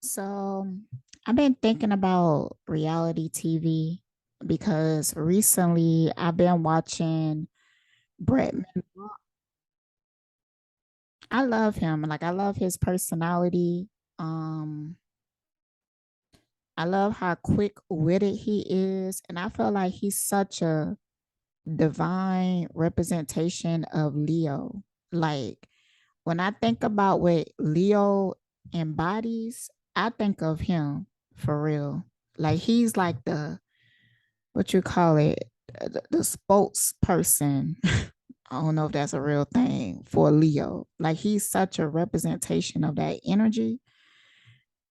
So I've been thinking about reality TV because recently I've been watching Bretman. I love him. Like I love his personality. Um, I love how quick-witted he is. And I feel like he's such a divine representation of Leo. Like when I think about what Leo embodies, I think of him for real. Like he's like the what you call it, the spokesperson. I don't know if that's a real thing for Leo. Like he's such a representation of that energy.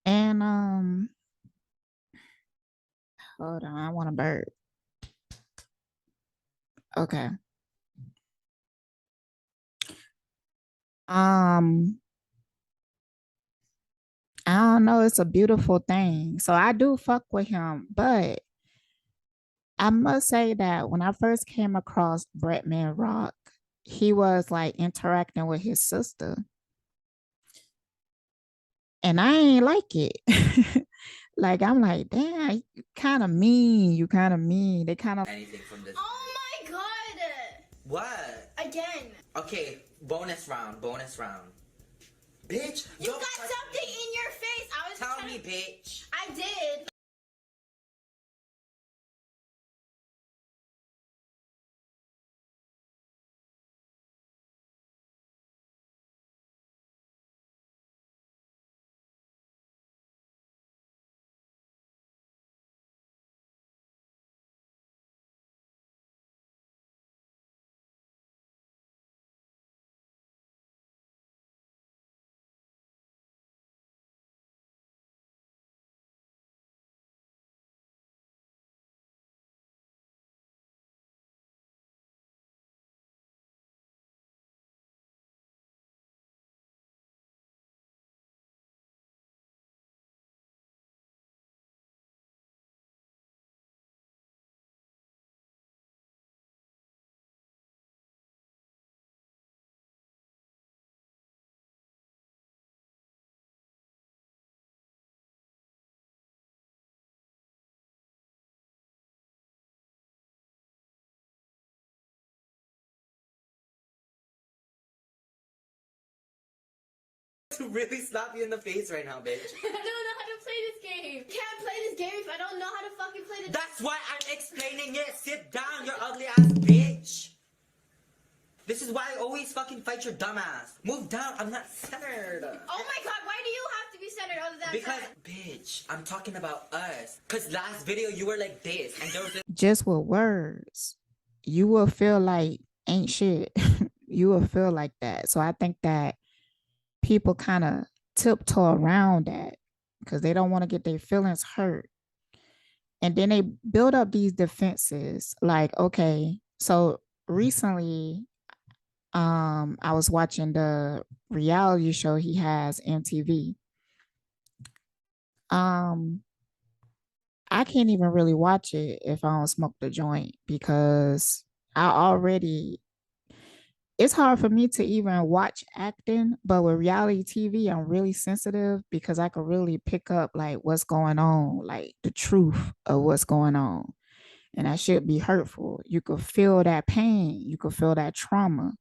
And hold on, I want a bird. Okay. Um, I don't know, it's a beautiful thing. So I do fuck with him, but I must say that when I first came across Bretman Rock, he was like interacting with his sister, and I ain't like it. Like I'm like, damn, you kind of mean. You kind of mean. They kind of anything from this. Oh my god! What? Again. Okay, bonus round, bonus round. Bitch, You got something in your face. I was tell me, bitch. I did. To really slap you in the face right now, bitch. I don't know how to play this game. Can't play this game if I don't know how to fucking play this. That's why I'm explaining it. Sit down, you ugly ass bitch. This is why I always fucking fight your dumb ass. Move down, I'm not centered. Oh my god, why do you have to be centered other than Because, that? bitch, I'm talking about us. Cause last video you were like this, and there was this. just with words. You will feel like ain't shit. You will feel like that. So I think that people kind of tiptoe around that because they don't want to get their feelings hurt. And then they build up these defenses like, okay, so recently I was watching the reality show he has MTV. Um I can't even really watch it if I don't smoke the joint because I already it's hard for me to even watch acting, but with reality TV, I'm really sensitive because I can really pick up like what's going on, like the truth of what's going on. And that should be hurtful. You could feel that pain, you could feel that trauma,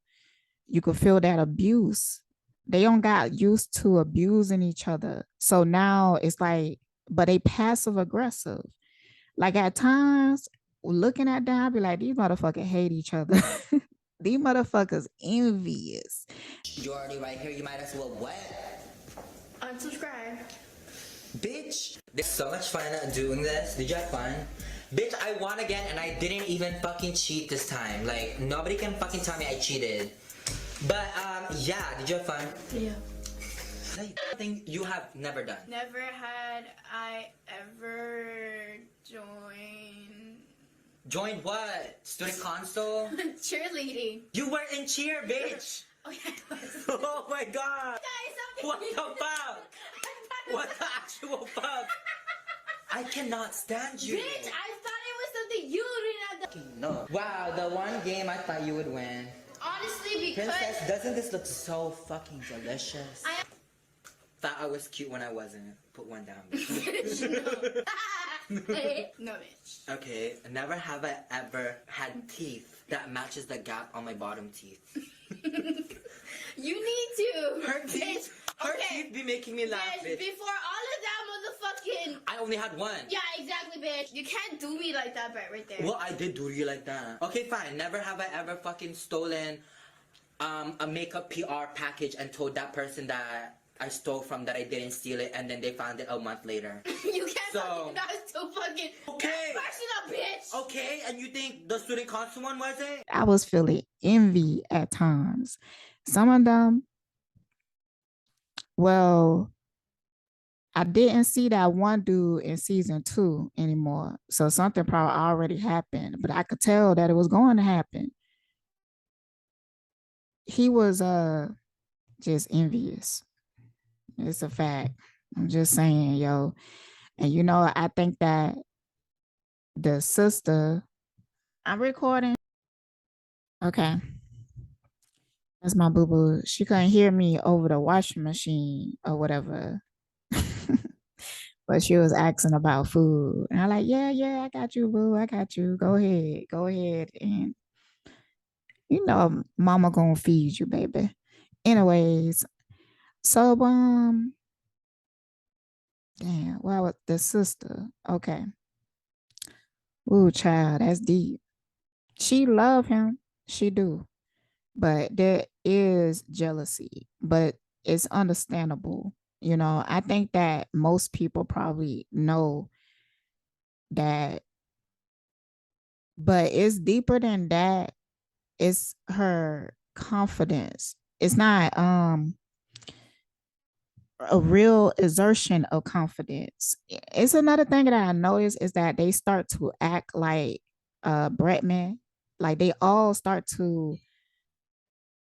you could feel that abuse. They don't got used to abusing each other. So now it's like, but they passive aggressive. Like at times, looking at them, I be like, these motherfuckers hate each other. These motherfuckers envious. You're already right here, you might as well what? Unsubscribe. Bitch, there's so much fun doing this. Did you have fun? Bitch, I won again and I didn't even fucking cheat this time. Like, nobody can fucking tell me I cheated. But, yeah, did you have fun? Yeah. Something you have never done. Never had I ever joined Joined what? Student council? cheerleading. You were in cheer, bitch! Oh yeah, I was. Oh my god! Guys, What the fuck? What the actual fuck? I cannot stand you. Bitch, I thought it was something you didn't have. No. Wow, the one game I thought you would win. Honestly, because Princess, doesn't this look so fucking delicious? thought I was cute when I wasn't. Put one down. No, bitch. Okay, never have I ever had teeth that matches the gap on my bottom teeth. You need to. Her teeth, teeth be making me laugh, bitch. Before all of that motherfucking... I only had one. Yeah, exactly, bitch. You can't do me like that, right there. Well, I did do you like that. Okay, fine. Never have I ever fucking stolen a makeup PR package and told that person that I stole from that I didn't steal it, and then they found it a month later. You can't fucking... That was too fucking... Okay. Personal, bitch. Okay, and you think the student council one was it? I was feeling envy at times. Some of them, well, I didn't see that one dude in season 2 anymore. So something probably already happened, but I could tell that it was going to happen. He was just envious. It's a fact. I'm just saying, yo. And you know, I think that the sister, I'm recording. Okay. That's my boo-boo. She couldn't hear me over the washing machine or whatever. But she was asking about food. And I'm like, yeah, I got you, boo. I got you. Go ahead. And you know, mama gonna feed you, baby. Anyways, so damn, well, the sister. Okay. Ooh, child, that's deep. She love him. She do. But there is jealousy. But it's understandable. You know, I think that most people probably know that, but it's deeper than that. It's her confidence. It's not a real exertion of confidence. It's another thing that I noticed is that they start to act like Bretman. Like they all start to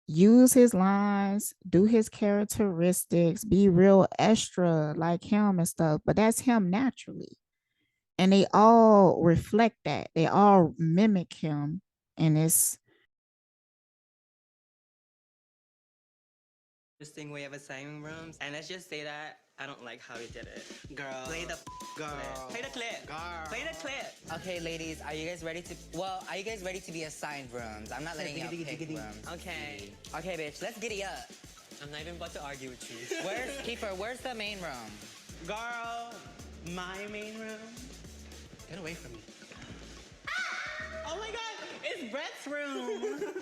use his lines, do his characteristics, be real extra like him and stuff, but that's him naturally. And they all reflect that. They all mimic him. And it's interesting way of assigning rooms, and let's just say that I don't like how he did it. Girl. Play the Girl. clip. Play the clip. Girl. Play the clip. Okay, ladies, are you guys ready to... Well, are you guys ready to be assigned rooms? I'm not letting y'all pick rooms. Okay. Okay, bitch, let's giddy up. I'm not even about to argue with you. Where's... Kiefer, where's the main room? Girl, my main room. Get away from me. Oh my god, it's Brett's room.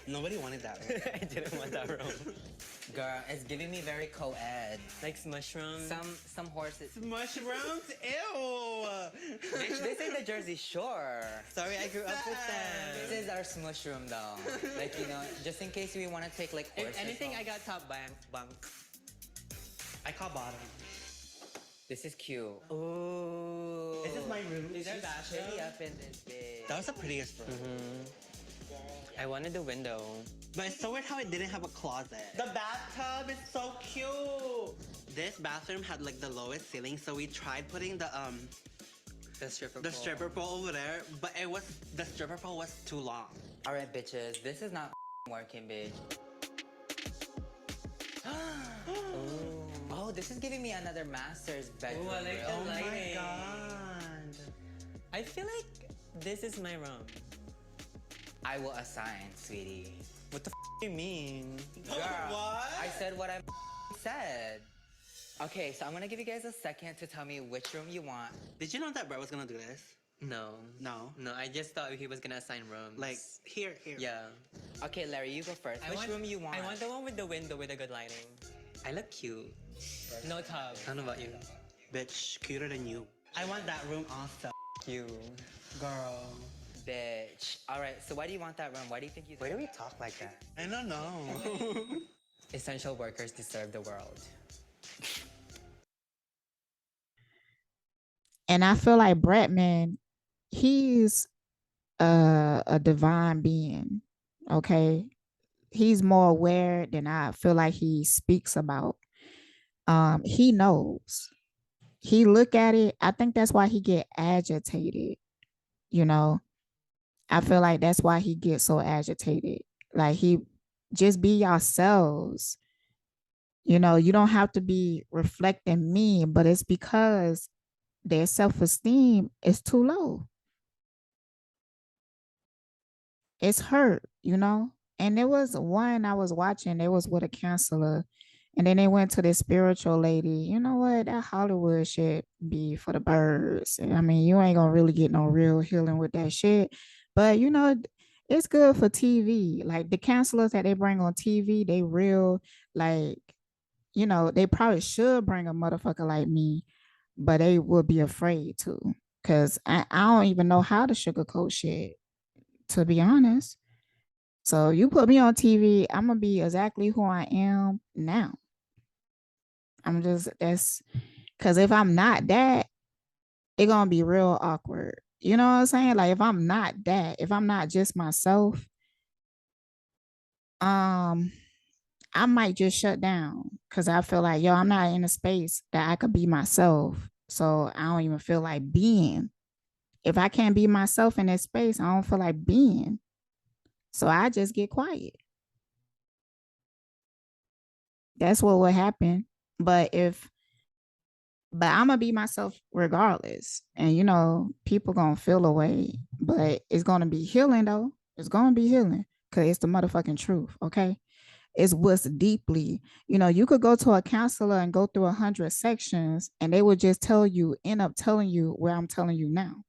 Nobody wanted that room. I didn't want that room. Girl, it's giving me very co-ed. Like mushrooms. Some horses. Mushrooms? Ew. Bitch, this ain't the Jersey Shore. Sorry, I grew up with them. This is our smush room, though. Like, you know, just in case we want to take, like, horses. If anything, I got top bunk. I call bottom. This is cute. Ooh. This is my room. Is there bathroom? Up in this bitch. That was the prettiest room. I wanted the window. But it's so weird how it didn't have a closet. The bathtub is so cute. This bathroom had like the lowest ceiling, so we tried putting the stripper pole over there, but the stripper pole was too long. All right, bitches, this is not working, bitch. Oh, this is giving me another master's bedroom. Ooh, I like the lighting. Oh my god. I feel like this is my room. I will assign, sweetie. What the do you mean? Girl, what? I said what I said. Okay, so I'm gonna give you guys a second to tell me which room you want. Did you know that Brett was gonna do this? No. No? No, I just thought he was gonna assign rooms. Like, here. Yeah. Okay, Larry, you go first. Which room you want? I want the one with the window with the good lighting. I look cute. No tub. I don't know about you. Bitch, cuter than you. I want that room also. You. Girl. Bitch. Alright, so why do you want that room? Why do you think you... Why do we talk like that? I don't know. Essential workers deserve the world. And I feel like Bretman, he's a divine being. Okay. He's more aware than I feel like he speaks about. He knows. He look at it. I think that's why he get agitated. You know, I feel like that's why he gets so agitated. Like he just be yourselves. You know, you don't have to be reflecting me, but it's because their self-esteem is too low. It's hurt, you know. And there was one I was watching, they was with a counselor, and then they went to this spiritual lady. You know what? That Hollywood shit be for the birds. I mean, you ain't gonna really get no real healing with that shit. But you know, it's good for TV. Like the counselors that they bring on TV, they real like, you know, they probably should bring a motherfucker like me, but they would be afraid to. Cause I don't even know how to sugarcoat shit, to be honest. So you put me on TV, I'm gonna be exactly who I am now. I'm just that's because if I'm not that, it's gonna be real awkward. You know what I'm saying? Like if I'm not that, if I'm not just myself, um, I might just shut down because I feel like yo, I'm not in a space that I could be myself. So I don't even feel like being. If I can't be myself in that space, I don't feel like being. So I just get quiet. That's what would happen. But if but I'm gonna be myself regardless. And you know, people gonna feel away, but it's gonna be healing though. It's gonna be healing because it's the motherfucking truth. Okay, it's what's deeply. You know, you could go to a counselor and go through 100 sections, and they would just tell you, end up telling you where I'm telling you now.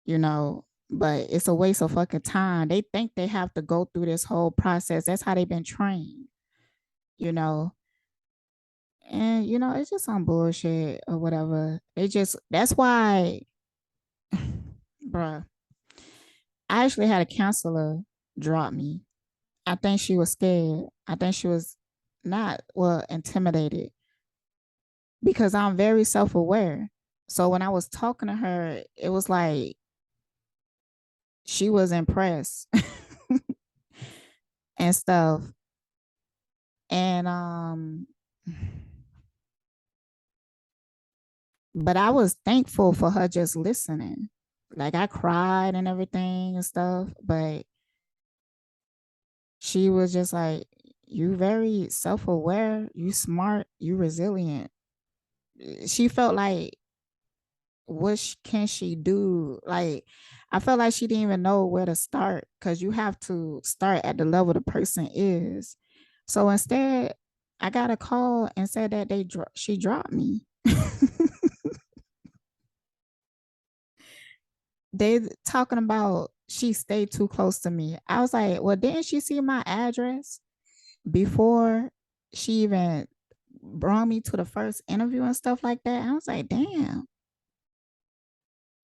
You know, but it's a waste of fucking time. They think they have to go through this whole process. That's how they've been trained. You know, and you know it's just some bullshit or whatever. They just that's why, bruh. I actually had a counselor drop me. I think she was scared. I think she was not well intimidated because I'm very self aware. So when I was talking to her, it was like she was impressed and stuff. And but I was thankful for her just listening. Like I cried and everything and stuff, but she was just like, you very self-aware, you smart, you resilient. She felt like what can she do? Like I felt like she didn't even know where to start because you have to start at the level the person is. So instead, I got a call and said that she dropped me. They talking about she stayed too close to me. I was like, well, didn't she see my address before she even brought me to the first interview and stuff like that? I was like, damn,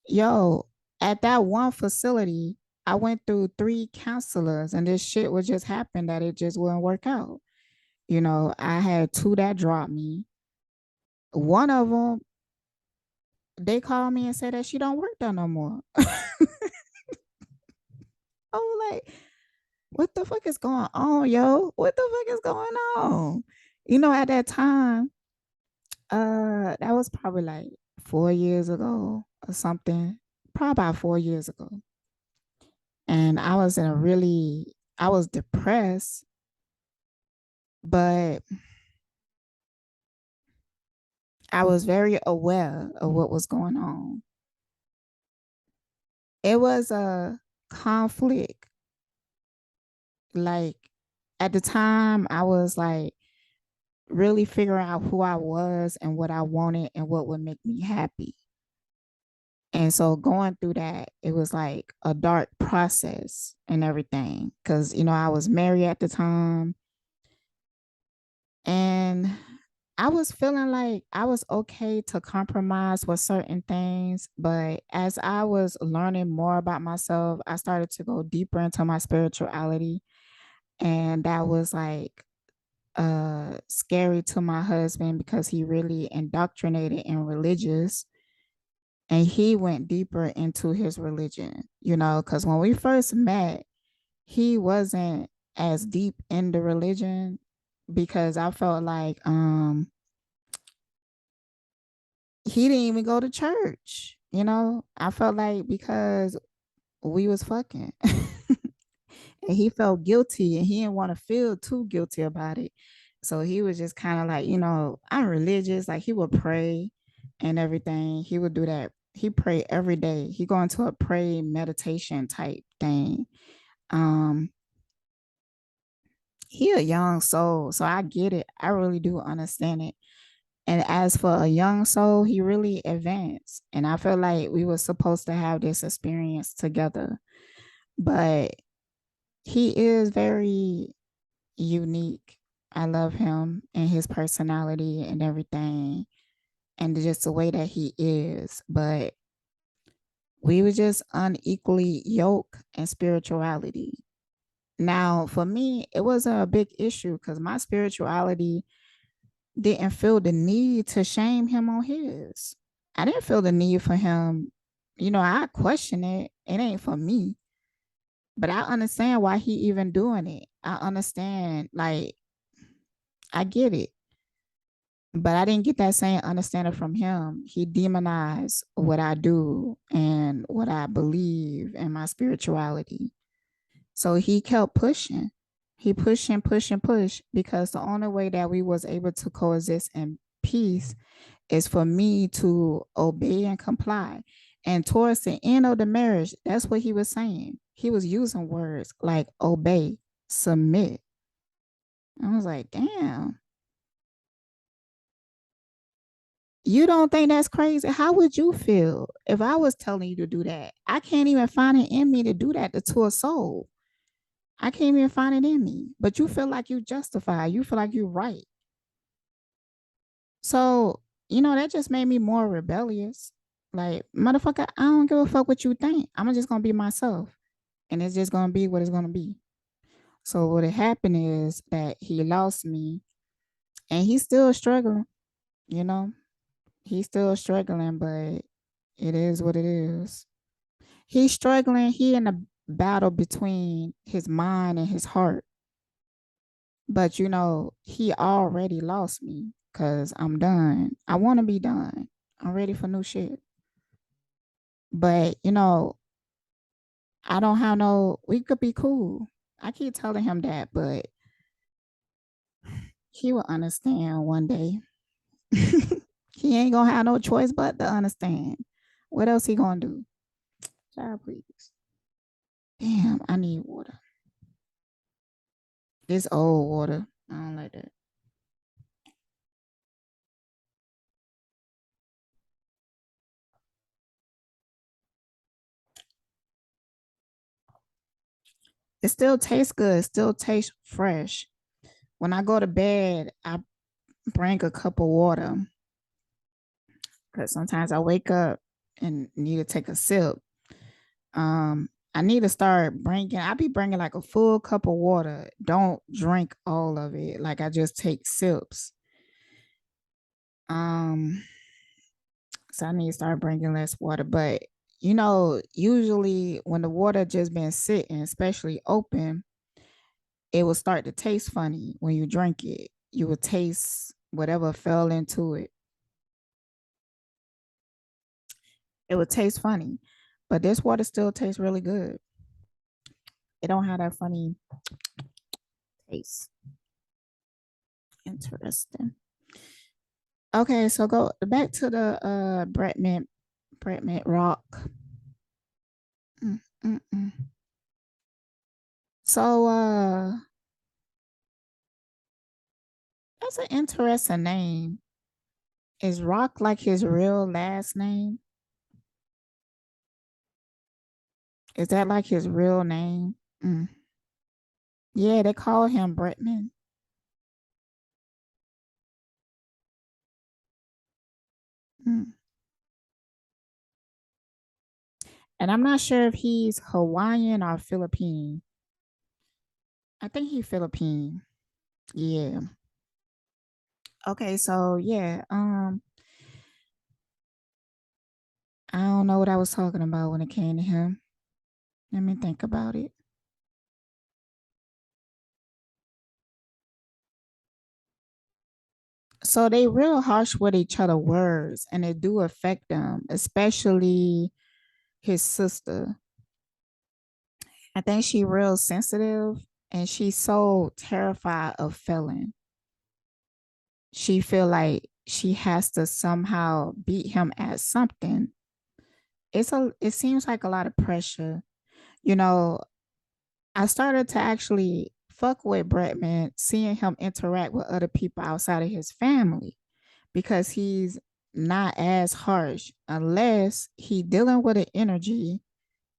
yo, at that one facility, I went through 3 counselors and this shit would just happen that it just wouldn't work out. You know, I had 2 that dropped me. One of them, they called me and said that she don't work there no more. I was like, what the fuck is going on, yo? What the fuck is going on? You know, at that time, that was probably like 4 years ago or something. Probably about 4 years ago. And I was I was depressed, but I was very aware of what was going on. It was a conflict. Like at the time, I was like really figuring out who I was and what I wanted and what would make me happy. And so going through that, it was like a dark process and everything. Cause, you know, I was married at the time and I was feeling like I was okay to compromise with certain things. But as I was learning more about myself, I started to go deeper into my spirituality. And that was like scary to my husband because he really indoctrinated in religious and he went deeper into his religion, you know, because when we first met, he wasn't as deep in the religion because I felt like he didn't even go to church, you know. I felt like because we was fucking And he felt guilty and he didn't want to feel too guilty about it. So he was just kind of like, I'm religious. Like he would pray and everything. He would do that. He prayed every day. He go into a pray meditation type thing. Um, he a young soul, so I get it. I really do understand it. And as for a young soul, he really advanced. And I feel like we were supposed to have this experience together. But he is very unique. I love him and his personality and everything, and just the way that he is. But we were just unequally yoked in spirituality. Now, for me, it wasn't a big issue because my spirituality didn't feel the need to shame him on his. I didn't feel the need for him. I question it. It ain't for me. But I understand why he even doing it. I understand, like, I get it. But I didn't get that same understanding from him. He demonized what I do and what I believe in my spirituality. So he kept pushing. He pushed and pushed and pushed because the only way that we was able to coexist in peace is for me to obey and comply. And towards the end of the marriage, that's what he was saying. He was using words like obey, submit. I was like, damn. You don't think that's crazy? How would you feel if I was telling you to do that? I can't even find it in me to do that to a soul. I can't even find it in me. But you feel like you justify. You feel like you're right. So, that just made me more rebellious. Like, motherfucker, I don't give a fuck what you think. I'm just gonna be myself. And it's just gonna be what it's gonna be. So what had happened is that he lost me and he's still struggling, you know. He's still struggling, but it is what it is. He's struggling. He in a battle between his mind and his heart. But he already lost me because I'm done. I want to be done. I'm ready for new shit. But I don't have no. We could be cool. I keep telling him that, but he will understand one day. He ain't gonna have no choice but to understand. What else he gonna do? Child, please. Damn, I need water. This old water. I don't like that. It still tastes good. It still tastes fresh. When I go to bed, I bring a cup of water because sometimes I wake up and need to take a sip. I need to start bringing. I be bringing like a full cup of water. Don't drink all of it. Like I just take sips. Um, so I need to start bringing less water. But usually when the water just been sitting, especially open, it will start to taste funny when you drink it. You will taste whatever fell into it. It would taste funny, but this water still tastes really good. It don't have that funny taste. Interesting. Okay, so go back to the Bretman rock. Mm-mm-mm. So that's an interesting name. Is Rock like his real last name? Is that like his real name? Mm. Yeah, they call him Bretman. Mm. And I'm not sure if he's Hawaiian or Philippine. I think he's Philippine. Yeah. Okay, so yeah, I don't know what I was talking about when it came to him. Let me think about it. So they real harsh with each other words and it do affect them, especially his sister. I think she real sensitive and she's so terrified of failing. She feel like she has to somehow beat him at something. It seems like a lot of pressure. You know, I started to actually fuck with Bretman, seeing him interact with other people outside of his family because he's not as harsh unless he dealing with an energy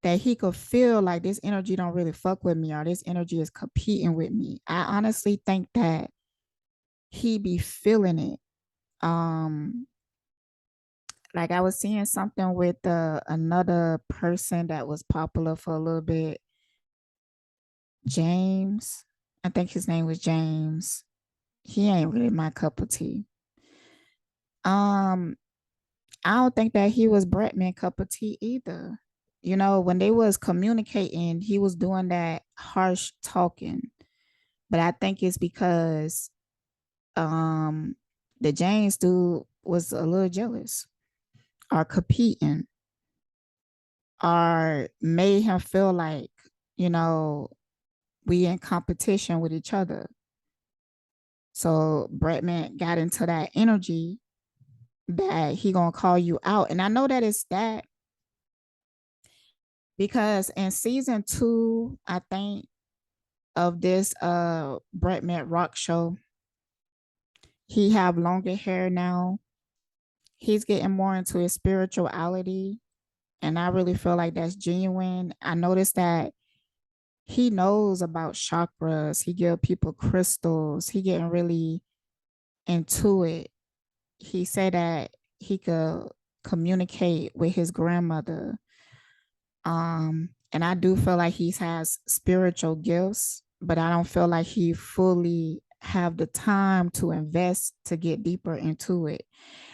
that he could feel like this energy don't really fuck with me or this energy is competing with me. I honestly think that he be feeling it. Um, like I was seeing something with another person that was popular for a little bit, James. I think his name was James. He ain't really my cup of tea. Um, I don't think that he was Bretman cup of tea either. You know, when they was communicating, he was doing that harsh talking. But I think it's because um the James dude was a little jealous or competing or made him feel like, you know, we in competition with each other. So Bretman got into that energy that he gonna call you out. And I know that it's that because in season 2, I think, of this Bretman rock show, he have longer hair now. He's getting more into his spirituality. And I really feel like that's genuine. I noticed that he knows about chakras. He give people crystals. He getting really into it. He said that he could communicate with his grandmother. And I do feel like he has spiritual gifts, but I don't feel like he fully have the time to invest to get deeper into it.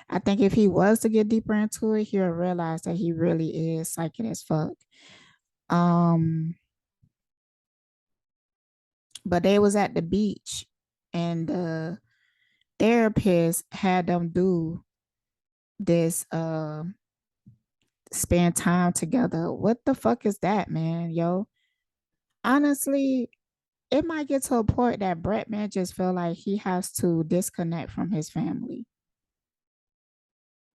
I think if he was to get deeper into it, he'll realize that he really is psychic as fuck. Um, but they was at the beach and the therapist had them do this spend time together. What the fuck is that, man? Yo. Honestly, it might get to a point that Bretman just feel like he has to disconnect from his family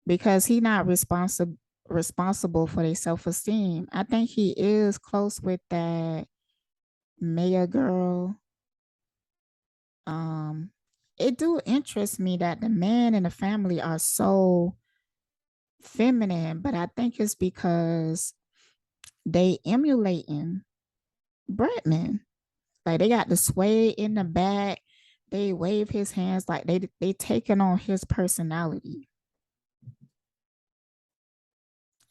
because he not responsible for their self-esteem. I think he is close with that Maya girl. Um, it do interest me that the man and the family are so feminine, but I think it's because they emulating Bretman. Like they got the sway in the back. They wave his hands like they taking on his personality.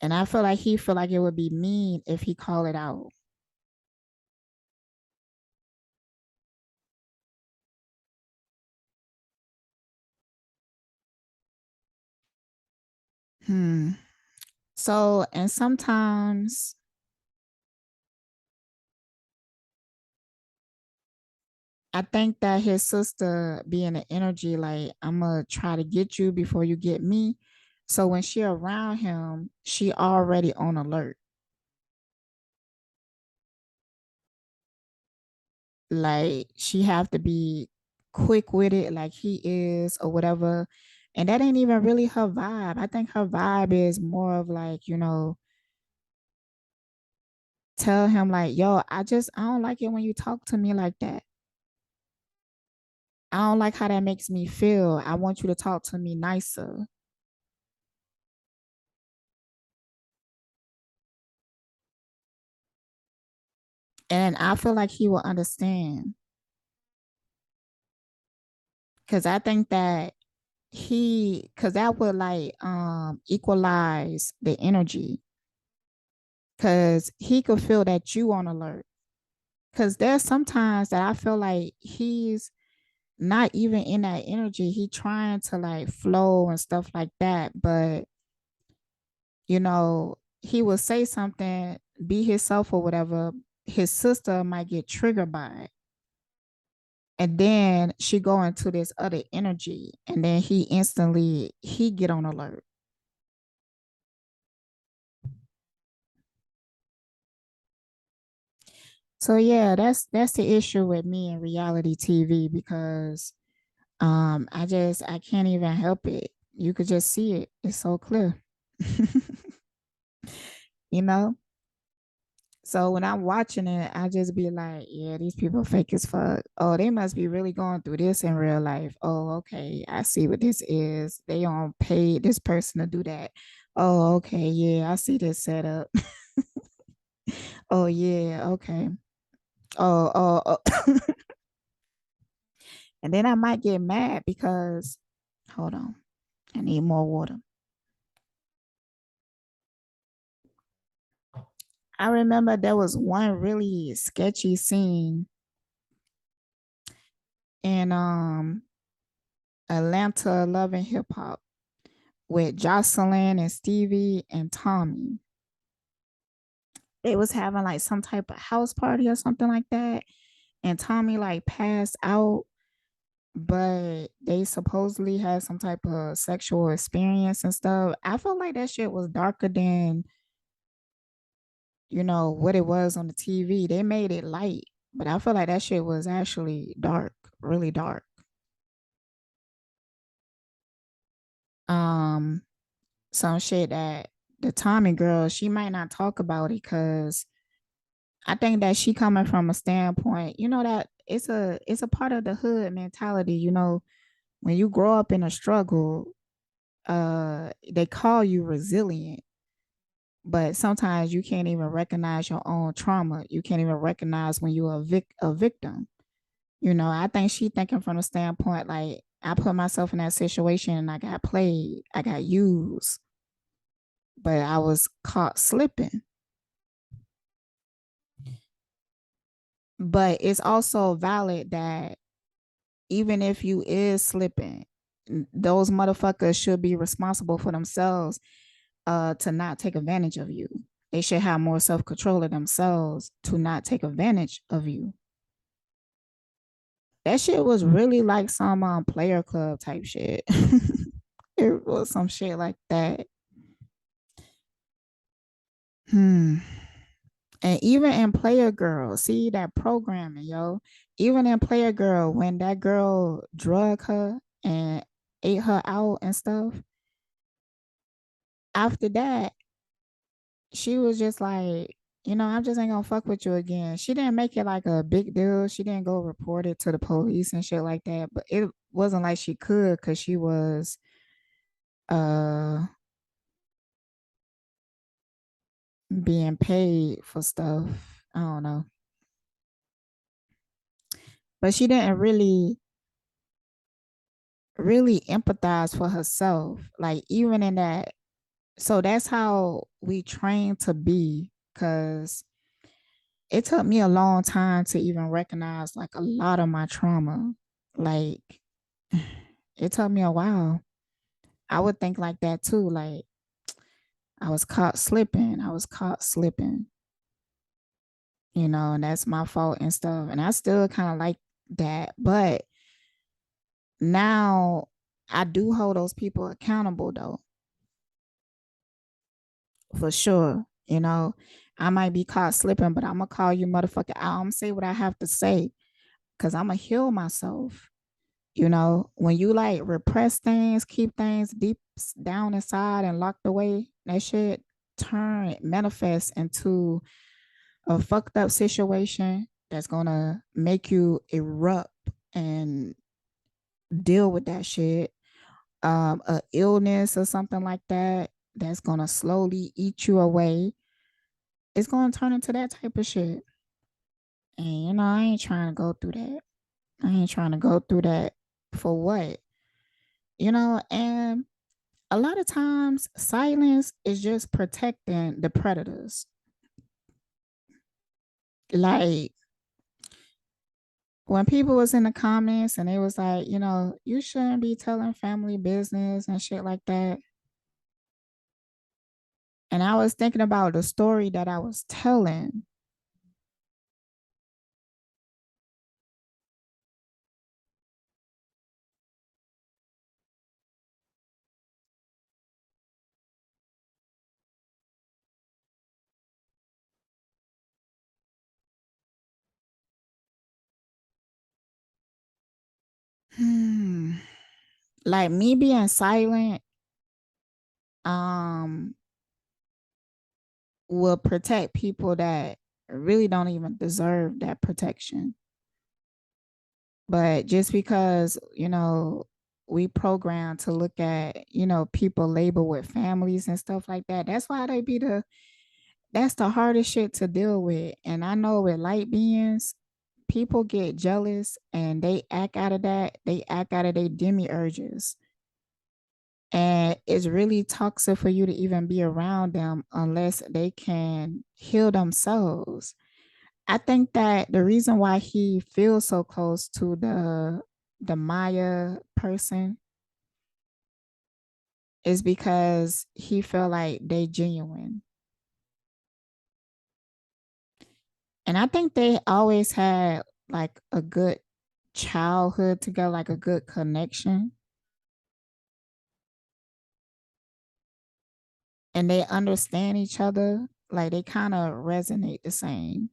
And I feel like he feel like it would be mean if he call it out. Hmm. So, and sometimes I think that his sister being an energy like I'm gonna try to get you before you get me. So when she around him, she already on alert. Like she have to be quick with it like he is or whatever. And that ain't even really her vibe. I think her vibe is more of like, you know, tell him like, yo, I don't like it when you talk to me like that. I don't like how that makes me feel. I want you to talk to me nicer. And I feel like he will understand. Cause I think that cause that would like equalize the energy. Cause he could feel that you on alert. Cause there's sometimes that I feel like he's not even in that energy. He trying to like flow and stuff like that. But you know, he will say something, be himself or whatever. His sister might get triggered by it. And then she go into this other energy. And then he get on alert. So yeah, that's the issue with me in reality TV because I can't even help it. You could just see it. It's so clear. you know? So when I'm watching it, I just be like, yeah, these people fake as fuck. Oh, they must be really going through this in real life. Oh, okay. I see what this is. They on paid this person to do that. Oh, okay. Yeah, I see this setup. oh yeah, okay. Oh. And then I might get mad because hold on. I need more water. I remember there was one really sketchy scene in Atlanta Love and Hip Hop with Jocelyn and Stevie and Tommy. They was having like some type of house party or something like that. And Tommy like passed out, but they supposedly had some type of sexual experience and stuff. I felt like that shit was darker than, what it was on the TV. They made it light, but I feel like that shit was actually dark, really dark. Um, some shit that the Tommy girl, she might not talk about it because I think that she coming from a standpoint, that it's a part of the hood mentality, when you grow up in a struggle, they call you resilient, but sometimes you can't even recognize your own trauma. You can't even recognize when you're a victim. I think she thinking from a standpoint like I put myself in that situation and I got played, I got used, but I was caught slipping. But it's also valid that even if you is slipping, those motherfuckers should be responsible for themselves to not take advantage of you. They should have more self-control of themselves to not take advantage of you. That shit was really like some player club type shit. it was some shit like that. Hmm. And even in Player Girl, see that programming, yo. Even in Player Girl, when that girl drug her and ate her out and stuff, after that, she was just like, I'm just ain't gonna fuck with you again. She didn't make it like a big deal. She didn't go report it to the police and shit like that. But it wasn't like she could because she was uh being paid for stuff. I don't know. But she didn't really empathize for herself. Like even in that, so that's how we train to be. Cause it took me a long time to even recognize like a lot of my trauma. Like it took me a while. I would think like that too. Like I was caught slipping. I was caught slipping. And that's my fault and stuff. And I still kind of like that. But now I do hold those people accountable though, for sure. I might be caught slipping, but I'm gonna call you motherfucker out. I'm gonna say what I have to say because I'm gonna heal myself. When you like repress things, keep things deep down inside and locked away, that shit manifest into a fucked up situation that's gonna make you erupt and deal with that shit. A illness or something like that that's gonna slowly eat you away. It's gonna turn into that type of shit. And I ain't trying to go through that. I ain't trying to go through that for what? And a lot of times silence is just protecting the predators. Like when people was in the comments and they was like, you shouldn't be telling family business and shit like that. And I was thinking about the story that I was telling. Like me being silent, um, will protect people that really don't even deserve that protection. But just because, we program to look at, people labeled with families and stuff like that, that's why that's the hardest shit to deal with. And I know with light beings, people get jealous and they act out of that. They act out of their demiurges. And it's really toxic for you to even be around them unless they can heal themselves. I think that the reason why he feels so close to the Maya person is because he felt like they genuine. And I think they always had like a good childhood together, like a good connection. And they understand each other. Like they kind of resonate the same.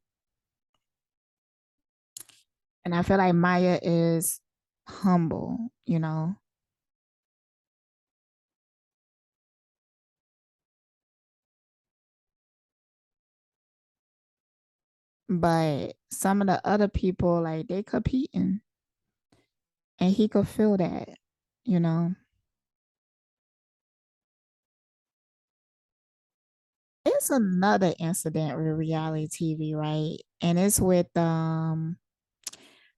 And I feel like Maya is humble. But some of the other people, like they competing and he could feel that, you know. It's another incident with reality TV, right? And it's with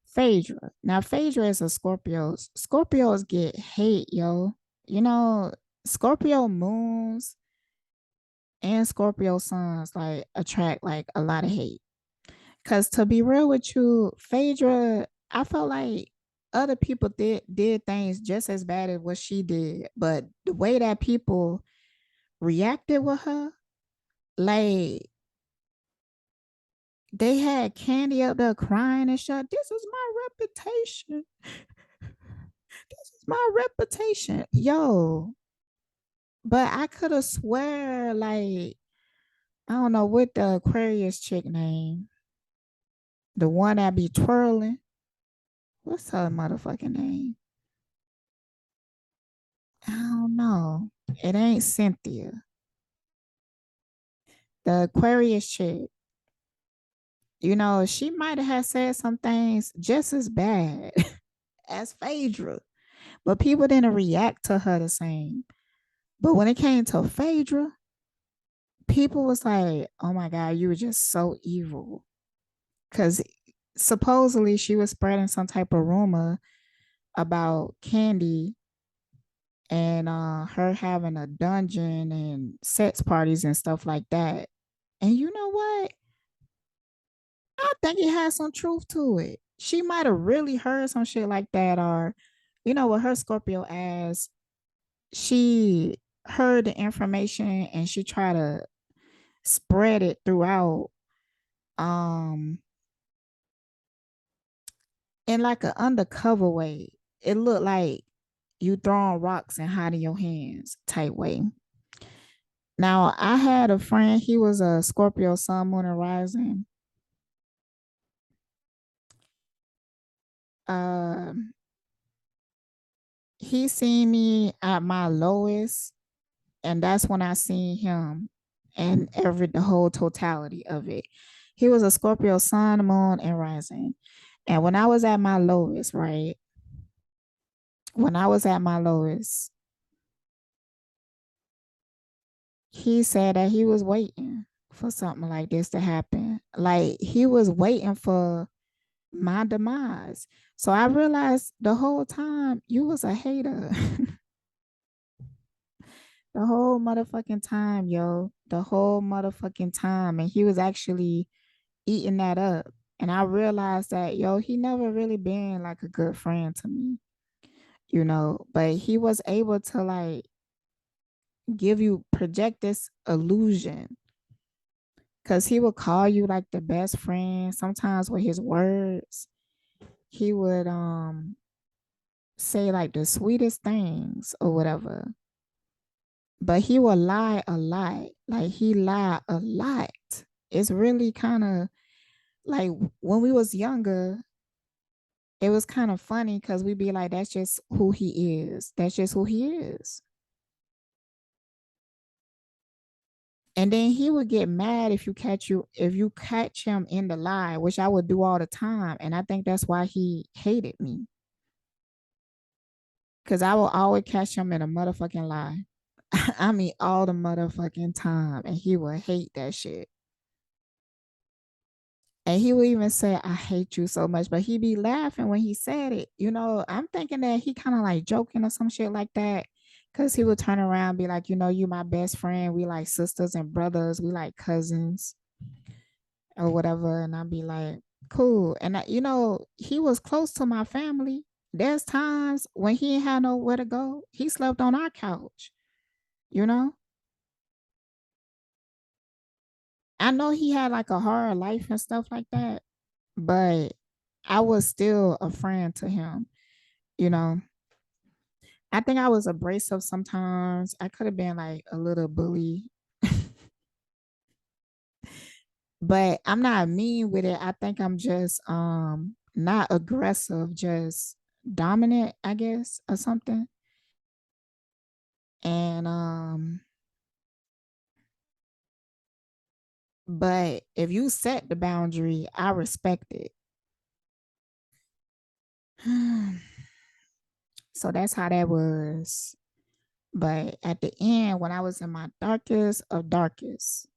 Phaedra. Now Phaedra is a Scorpio. Scorpios get hate, yo. You know, Scorpio moons and Scorpio suns like attract like a lot of hate. Cause to be real with you, Phaedra, I felt like other people did things just as bad as what she did, but the way that people reacted with her, like they had Candy up there crying and shut. This is my reputation. This is my reputation, yo. But I could have swear, like I don't know what the Aquarius chick name, the one that be twirling. What's her motherfucking name? I don't know. It ain't Cynthia. The Aquarius chick. She might have said some things just as bad as Phaedra, but people didn't react to her the same. But when it came to Phaedra, people was like, "Oh my god, you were just so evil," because supposedly she was spreading some type of rumor about Candy and her having a dungeon and sex parties and stuff like that. And you know what? I think it has some truth to it. She might have really heard some shit like that, or with her Scorpio ass, she heard the information and she tried to spread it throughout um in like an undercover way. It looked like you throwing rocks and hiding your hands type way. Now I had a friend, he was a Scorpio sun, moon, and rising. Um he seen me at my lowest, and that's when I seen him and the whole totality of it. He was a Scorpio sun, moon, and rising. And when I was at my lowest, right? When I was at my lowest, he said that he was waiting for something like this to happen. Like he was waiting for my demise. So I realized the whole time you was a hater. The whole motherfucking time, yo. The whole motherfucking time. And he was actually eating that up. And I realized that, yo, he never really been like a good friend to me, but he was able to like project this illusion because he would call you like the best friend. Sometimes with his words, he would say like the sweetest things or whatever. But he would lie a lot. Like he lied a lot. It's really kind of like when we was younger, it was kind of funny because we'd be like, that's just who he is. That's just who he is. And then he would get mad if you catch him in the lie, which I would do all the time. And I think that's why he hated me. Cause I will always catch him in a motherfucking lie. I mean all the motherfucking time. And he would hate that shit. And he would even say, I hate you so much. But he'd be laughing when he said it. You know, I'm thinking that he kind of like joking or some shit like that. Cause he would turn around and be like, you know, you my best friend. We like sisters and brothers. We like cousins or whatever. And I'd be like, cool. And you know, he was close to my family. There's times when he ain't had nowhere to go. He slept on our couch, you know? I know he had like a hard life and stuff like that, but I was still a friend to him, you know? I think I was abrasive sometimes. I could have been like a little bully, but I'm not mean with it. I think I'm just not aggressive, just dominant, I guess, or something. And but if you set the boundary, I respect it. So that's how that was. But at the end, when I was in my darkest of darkest,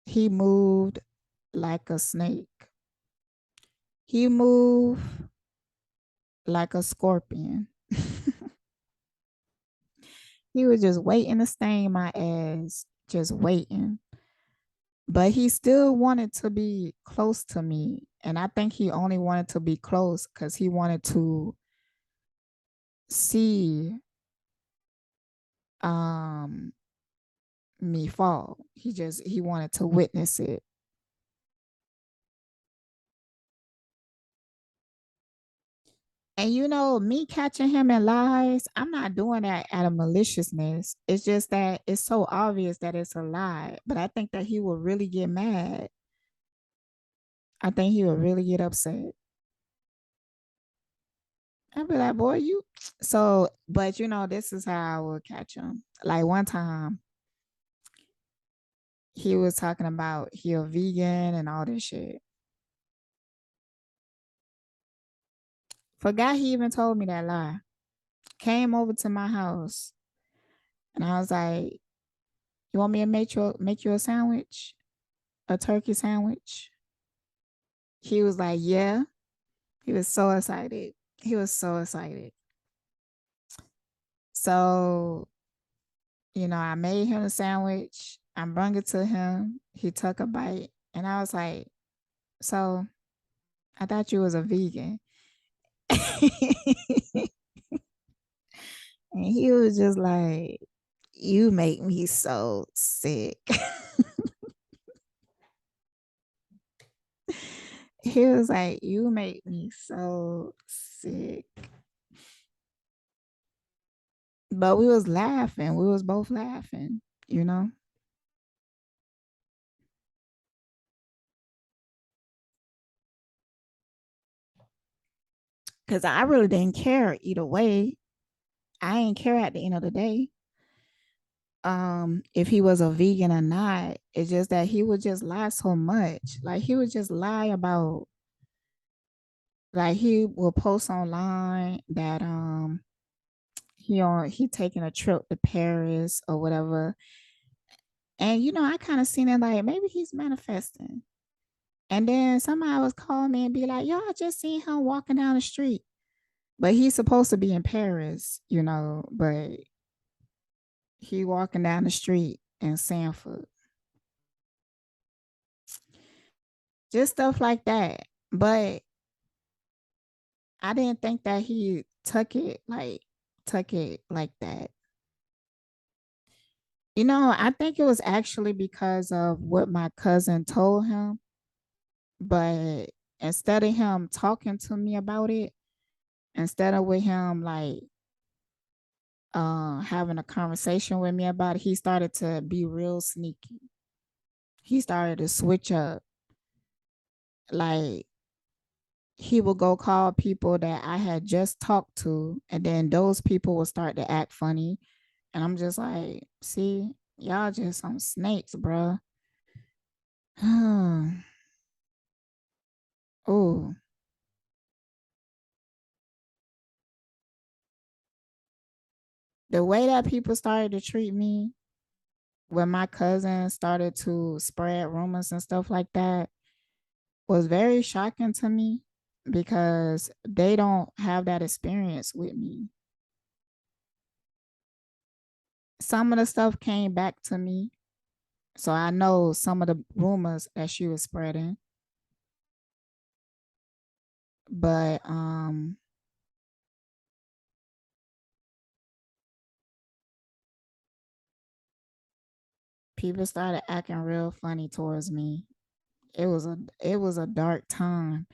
he moved like a snake. He moved like a scorpion. He was just waiting to stain my ass, just waiting. But he still wanted to be close to me. And I think he only wanted to be close because he wanted to see um me fall. He wanted to witness it. And you know, me catching him in lies, I'm not doing that out of maliciousness. It's just that it's so obvious that it's a lie. But I think that he will really get mad. I think he will really get upset. I'd be like, boy, you so but you know, this is how I will catch him. Like one time he was talking about he a vegan and all this shit. Forgot he even told me that lie. Came over to my house and I was like, you want me to make you a sandwich? A turkey sandwich? He was like, yeah. He was so excited. He was so excited. So, you know, I made him a sandwich. I brought it to him. He took a bite. And I was like, so I thought you was a vegan. And he was just like, you make me so sick. He was like, you make me so sick. But we was laughing. We was both laughing, you know? Because I really didn't care either way. I ain't care at the end of the day. If he was a vegan or not. It's just that he would just lie so much. Like he would just lie about like he will post online that he taking a trip to Paris or whatever. And you know, I kind of seen it like maybe he's manifesting. And then somebody was calling me and be like, yo, I just seen him walking down the street. But he's supposed to be in Paris, you know, but he walking down the street in Sanford. Just stuff like that. But I didn't think that he took it like that. You know, I think it was actually because of what my cousin told him. But instead of him talking to me about it, instead of with him like having a conversation with me about it, he started to be real sneaky. He started to switch up. Like he would go call people that I had just talked to, and then those people would start to act funny. And I'm just like, see, y'all just some snakes, bruh. Oh, the way that people started to treat me when my cousin started to spread rumors and stuff like that was very shocking to me because they don't have that experience with me. Some of the stuff came back to me, so I know some of the rumors that she was spreading, but people started acting real funny towards me. It was a dark time,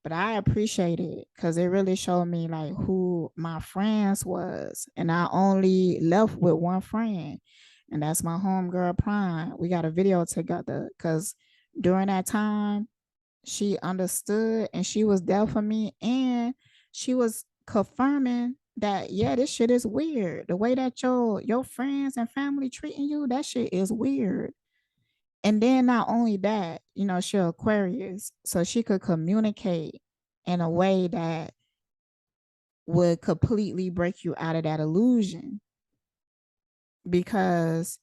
but I appreciate it because it really showed me like who my friends was, and I only left with one friend, and that's my homegirl Prime. We got a video together because during that time she understood and she was there for me, and she was confirming that yeah, this shit is weird. The way that your friends and family treating you, that shit is weird. And then not only that, she Aquarius, so she could communicate in a way that would completely break you out of that illusion because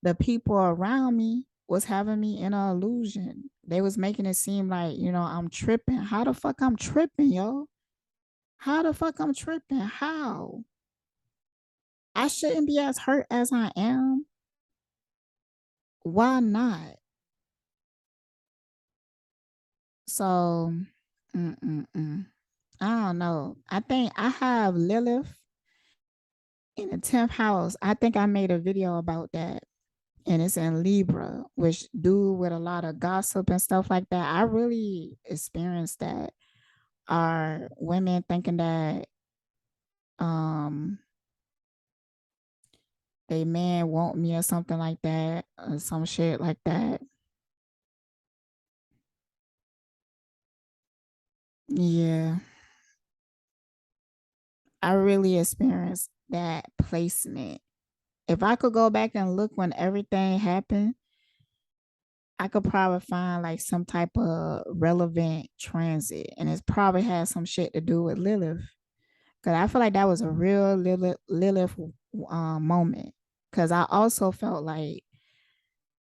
the people around me was having me in an illusion. They was making it seem like, I'm tripping. How the fuck I'm tripping, yo? How the fuck I'm tripping? How? I shouldn't be as hurt as I am. Why not? So, mm-mm-mm. I don't know. I think I have Lilith in the 10th house. I think I made a video about that. And it's in Libra, which do with a lot of gossip and stuff like that. I really experienced that. Are women thinking that um they man want me or something like that, or some shit like that. Yeah. I really experienced that placement. If I could go back and look when everything happened, I could probably find like some type of relevant transit, and it's probably had some shit to do with Lilith. Cause I feel like that was a real Lilith moment. Cause I also felt like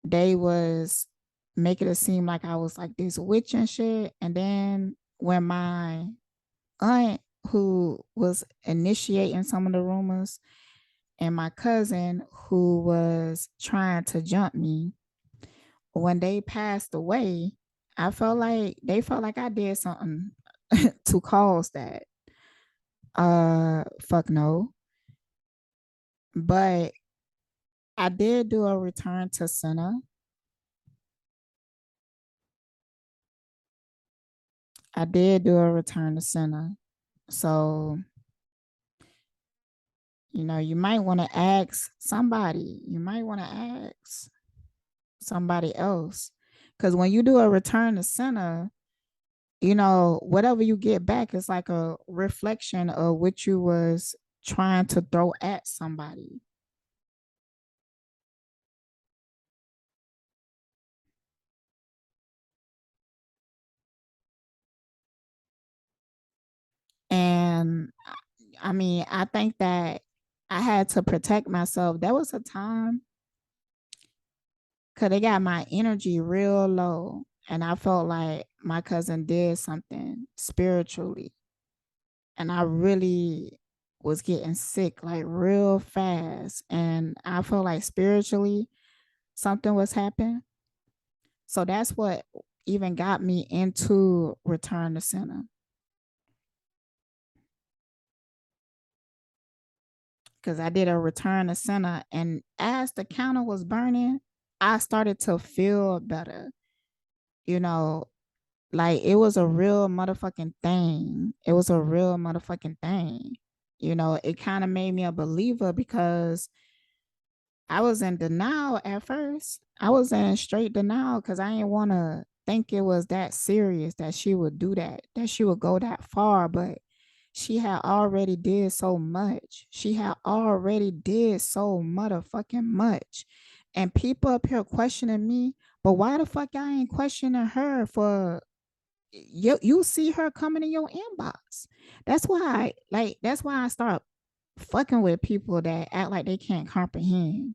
they was making it seem like I was like this witch and shit. And then when my aunt, who was initiating some of the rumors, and my cousin, who was trying to jump me, when they passed away, I felt like they felt like I did something to cause that. Fuck no. But I did do a return to center. I did do a return to center. So, you might want to ask somebody. You might want to ask somebody else. Because when you do a return to center, whatever you get back is like a reflection of what you was trying to throw at somebody. And I mean, I think that I had to protect myself. There was a time because they got my energy real low. And I felt like my cousin did something spiritually. And I really was getting sick like real fast. And I felt like spiritually something was happening. So that's what even got me into Return to Center. Because I did a Return to Center. And as the counter was burning, I started to feel better. You know, like it was a real motherfucking thing. It was a real motherfucking thing. It kind of made me a believer because I was in denial at first. I was in straight denial because I didn't want to think it was that serious that she would do that she would go that far, but she had already did so much. She had already did so motherfucking much. And people up here questioning me, but why the fuck I ain't questioning her for you see her coming in your inbox. That's why I start fucking with people that act like they can't comprehend.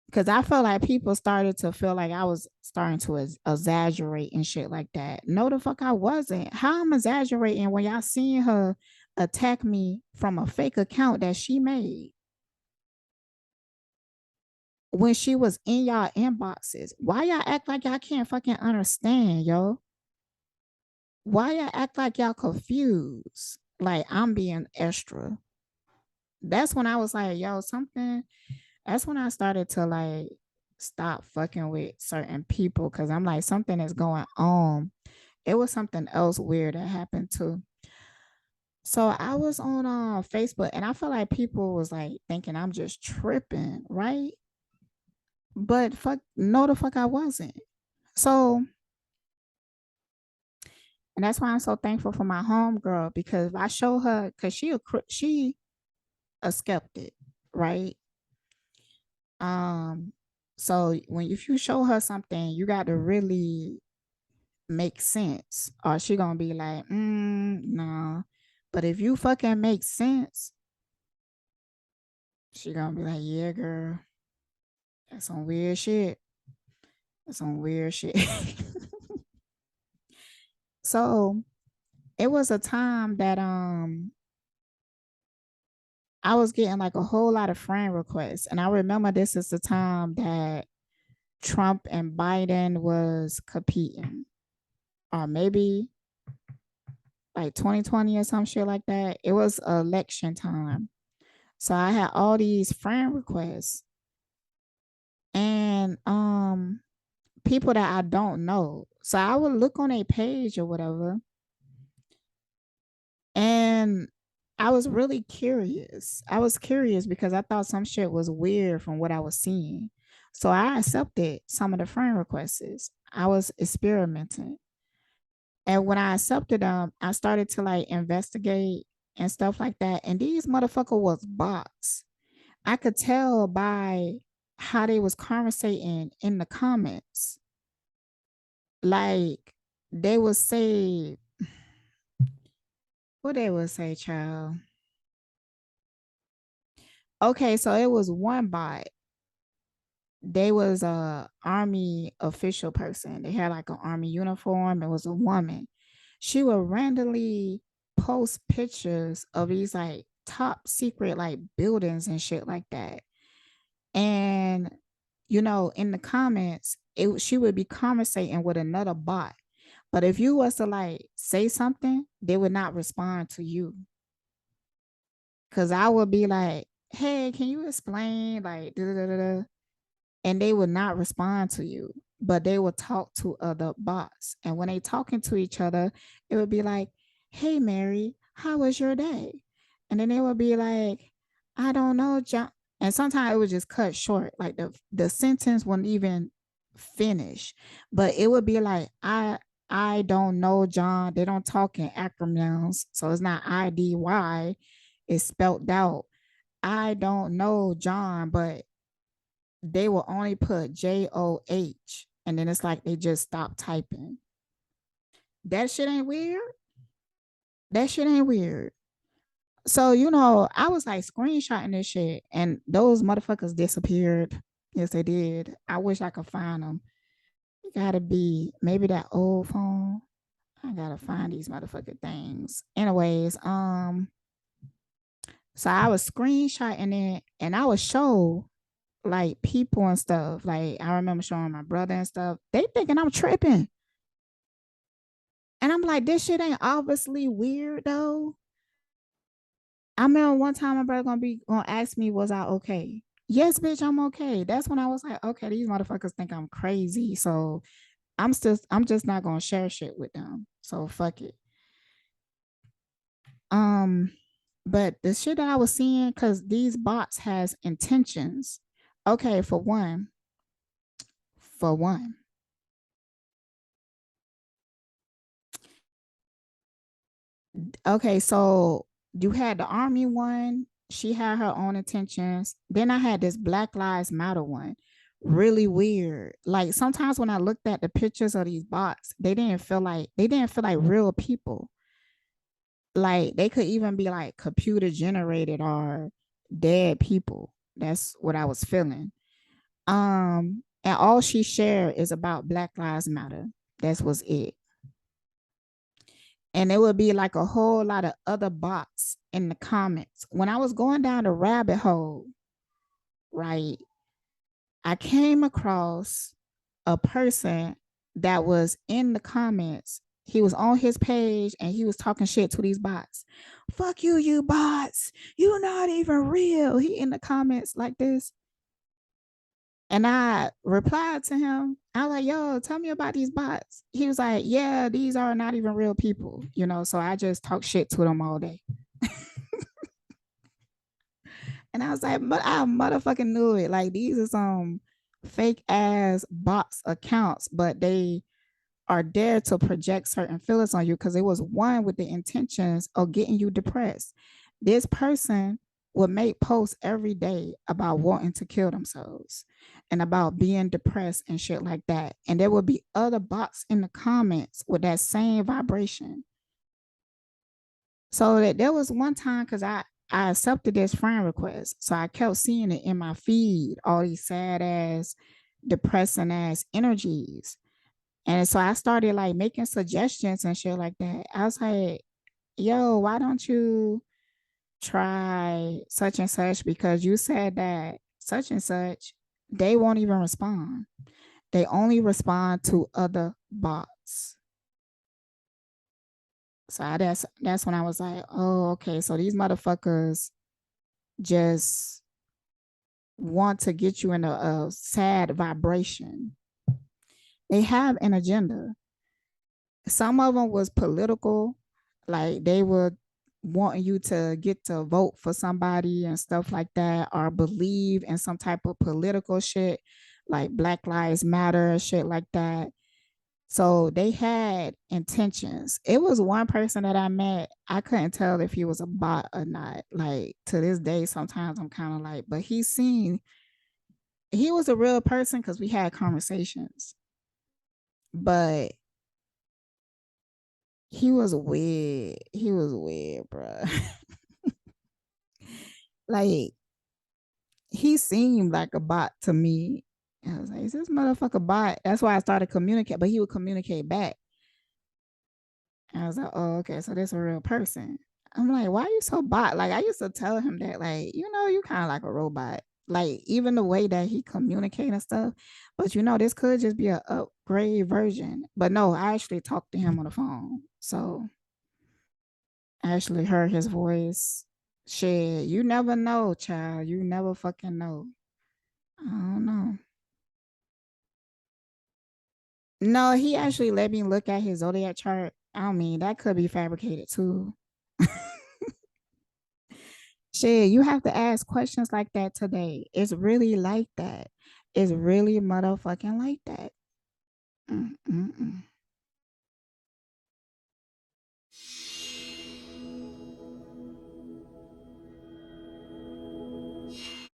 Because I felt like people started to feel like I was starting to exaggerate and shit like that. No, the fuck I wasn't. How I'm exaggerating when y'all seeing her attack me from a fake account that she made when she was in y'all inboxes? Why y'all act like y'all can't fucking understand, yo? Why y'all act like y'all confused? Like I'm being extra. That's when I was like, yo, something. That's when I started to like stop fucking with certain people because I'm like, something is going on. It was something else weird that happened too. So I was on Facebook and I feel like people was like thinking I'm just tripping, right? But fuck, no, the fuck I wasn't. So, and that's why I'm so thankful for my homegirl because if I show her, because she a skeptic, right? Um, so when if you show her something, you got to really make sense, or she gonna be like, no. But if you fucking make sense, she gonna be like, yeah, girl, that's some weird shit. That's some weird shit. So it was a time that I was getting like a whole lot of friend requests, and I remember this is the time that Trump and Biden was competing, or maybe like 2020 or some shit like that. It was election time. So I had all these friend requests and people that I don't know. So I would look on a page or whatever. And I was really curious. I was curious because I thought some shit was weird from what I was seeing. So I accepted some of the friend requests. I was experimenting. And when I accepted them, I started to like investigate and stuff like that. And these motherfucker was bots. I could tell by how they was conversating in the comments. Like they would say, what they would say, child. Okay, so it was one bot. They was a army official person. They had like an army uniform. It was a woman. She would randomly post pictures of these like top secret like buildings and shit like that. And in the comments, she would be conversating with another bot. But if you was to like say something, they would not respond to you. Cause I would be like, hey, can you explain? Like, da, da, da, da. And they would not respond to you, but they would talk to other bots. And when they talking to each other, it would be like, hey, Mary, how was your day? And then they would be like, I don't know, John. And sometimes it would just cut short. Like the sentence wouldn't even finish. But it would be like, I don't know, John. They don't talk in acronyms. So it's not IDY. It's spelled out. I don't know, John, but they will only put JOH. And then it's like they just stop typing. That shit ain't weird. That shit ain't weird. So, I was like screenshotting this shit and those motherfuckers disappeared. Yes, they did. I wish I could find them. It gotta be maybe that old phone. I gotta find these motherfucking things. Anyways, so I was screenshotting it and I would show like people and stuff. Like I remember showing my brother and stuff. They thinking I'm tripping. And I'm like, this shit ain't obviously weird though. I remember one time my brother gonna ask me, was I okay? Yes, bitch, I'm okay. That's when I was like, okay, these motherfuckers think I'm crazy. So I'm just not gonna share shit with them. So fuck it. But the shit that I was seeing, because these bots has intentions. Okay, for one. Okay, so you had the army one. She had her own intentions. Then I had this Black Lives Matter one. Really weird. Like sometimes when I looked at the pictures of these bots, they didn't feel like real people. Like they could even be like computer generated or dead people. That's what I was feeling. And all she shared is about Black Lives Matter. That was it. And it would be like a whole lot of other bots in the comments. When I was going down the rabbit hole, right, I came across a person that was in the comments. He was on his page and he was talking shit to these bots. Fuck you, you bots. You're not even real. He in the comments like this. And I replied to him. I was like, yo, tell me about these bots. He was like, yeah, these are not even real people, you know. So I just talk shit to them all day. And I was like, but I motherfucking knew it. Like these are some fake ass bots accounts, but they are there to project certain feelings on you because it was one with the intentions of getting you depressed. This person would make posts every day about wanting to kill themselves and about being depressed and shit like that. And there would be other bots in the comments with that same vibration. So that there was one time because I accepted this friend request. So I kept seeing it in my feed, all these sad ass, depressing ass energies. And so I started like making suggestions and shit like that. I was like, yo, why don't you try such and such? Because you said that such and such, they won't even respond. They only respond to other bots. So that's when I was like, oh, okay. So these motherfuckers just want to get you in a sad vibration. They have an agenda. Some of them was political, like they would want you to get to vote for somebody and stuff like that, or believe in some type of political shit, like Black Lives Matter, shit like that. So they had intentions. It was one person that I met. I couldn't tell if he was a bot or not. Like to this day, sometimes I'm kind of like, but he was a real person because we had conversations. But he was weird. He was weird, bro. Like he seemed like a bot to me. I was like, is this motherfucker bot? That's why I started communicating, but he would communicate back. And I was like, oh, okay, so this a real person. I'm like, why are you so bot? Like I used to tell him that, like, you kind of like a robot. Like even the way that he communicates and stuff. But this could just be a upgrade version. But no, I actually talked to him on the phone. So I actually heard his voice. Shit, you never know, child. You never fucking know. I don't know. No, he actually let me look at his zodiac chart. I mean, that could be fabricated too. Shit, you have to ask questions like that today. It's really like that. It's really motherfucking like that. Mm-mm-mm.